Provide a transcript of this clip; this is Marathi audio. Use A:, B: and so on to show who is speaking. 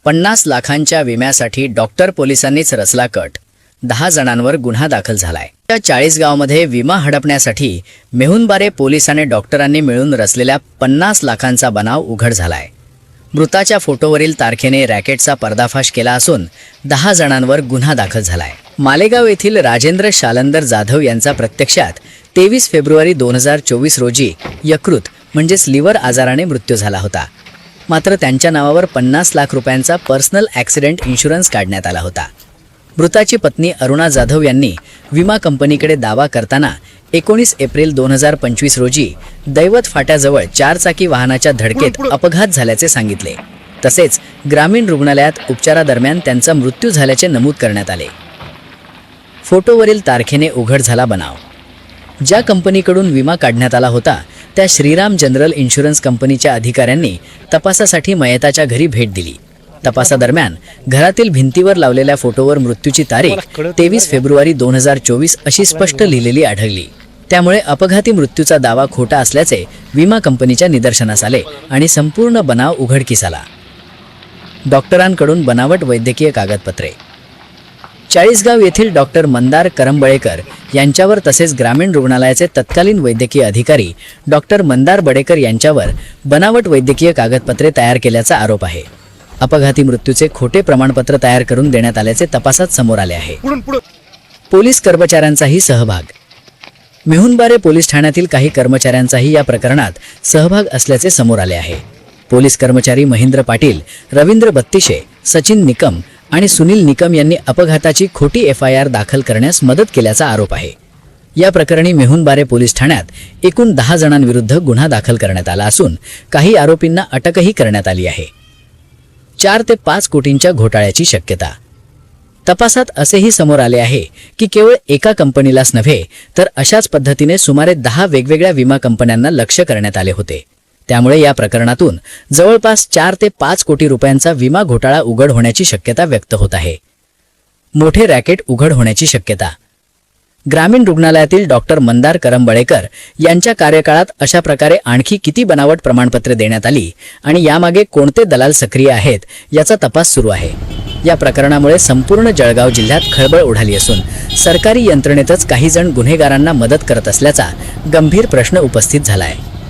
A: 50 लाखांच्या विम्यासाठी डॉक्टर पोलिसांनीच रचला कट. 10 जणांवर गुन्हा दाखल झालाय. त्या 40 गावामध्ये विमा हडपण्यासाठी मेहुणबारे पोलीस आणि डॉक्टरांनी मिळून रचलेल्या 50 लाखांचा बनाव उघड झालाय. मृताच्या फोटोवरील तारखेने रॅकेटचा पर्दाफाश केला असून 10 जणांवर गुन्हा दाखल झालाय. मालेगाव येथील राजेंद्र शालंदर जाधव यांचा प्रत्यक्षात 23 फेब्रुवारी 2024 रोजी यकृत म्हणजेच लिव्हर आजाराने मृत्यू झाला होता. मात्र त्यांच्या नावावर 50 लाख रुपयांचा पर्सनल ॲक्सिडेंट इन्शुरन्स काढण्यात आला होता. मृताची पत्नी अरुणा जाधव यांनी विमा कंपनीकडे दावा करताना 19 एप्रिल 2025 रोजी दैवत फाट्याजवळ 4 चाकी वाहनाच्या धडकेत अपघात झाल्याचे सांगितले. तसेच ग्रामीण रुग्णालयात उपचारादरम्यान त्यांचा मृत्यू झाल्याचे नमूद करण्यात आले. फोटोवरील तारखेने उघड झाला बनाव. ज्या कंपनीकडून विमा काढण्यात आला होता त्या श्रीराम जनरल इन्शुरन्स कंपनीच्या अधिकाऱ्यांनी तपासासाठी मयताच्या घरी भेट दिली. तपासादरम्यान घरातील भिंतीवर लावलेल्या फोटोवर मृत्यूची तारीख 23 फेब्रुवारी 2024 अशी स्पष्ट लिहिलेली आढळली. त्यामुळे अपघाती मृत्यूचा दावा खोटा असल्याचे विमा कंपनीच्या निदर्शनास आले आणि संपूर्ण बनाव उघडकीस आला. डॉक्टरांकडून बनावट वैद्यकीय कागदपत्रे. चाळीसगाव येथील डॉक्टर मंदार करंबळेकर यांच्यावर तसेच ग्रामीण रुग्णालयाचे तत्कालीन वैद्यकीय अधिकारी डॉक्टर मंदार बडेकर यांच्यावर बनावट वैद्यकीय कागदपत्रे तयार केल्याचा आरोप आहे. अपघाती मृत्यूचे खोटे प्रमाणपत्र तयार करून देण्यात आल्याचे तपासात समोर आले आहे. पोलीस कर्मचाऱ्यांचाही सहभाग. मेहुणबारे पोलीस ठाण्यातील काही कर्मचाऱ्यांचाही या प्रकरणात सहभाग असल्याचे समोर आले आहे. पोलीस कर्मचारी महेंद्र पाटील, रवींद्र बत्तिशे, सचिन निकम आणि सुनील निकम यांनी अपघाताची खोटी FIR दाखल करण्यास मदत केल्याचा आरोप आहे. या प्रकरणी मेहुणबारे पोलीस ठाण्यात एकूण 10 जणांविरुद्ध गुन्हा दाखल करण्यात आला असून काही आरोपींना अटकही करण्यात आली आहे. 4 ते 5 कोटींच्या घोटाळ्याची शक्यता. तपासात असेही समोर आले आहे की केवळ एका कंपनीलाच नव्हे तर अशाच पद्धतीने सुमारे 10 वेगवेगळ्या विमा कंपन्यांना लक्ष्य करण्यात आले होते. त्यामुळे या प्रकरणातून जवळपास 4 ते 5 कोटी रुपयांचा विमा घोटाळा उघड होण्याची शक्यता व्यक्त होत आहे. मोठे रॅकेट उघड होण्याची शक्यता. ग्रामीण रुग्णालयातील डॉक्टर मंदार करंबळेकर यांच्या कार्यकाळात अशा प्रकारे आणखी किती बनावट प्रमाणपत्रे देण्यात आली आणि यामागे कोणते दलाल सक्रिय आहेत याचा तपास सुरू आहे. या प्रकरणामुळे संपूर्ण जळगाव जिल्ह्यात खळबळ उडाली असून सरकारी यंत्रणेतच काही जण गुन्हेगारांना मदत करत असल्याचा गंभीर प्रश्न उपस्थित झाला आहे.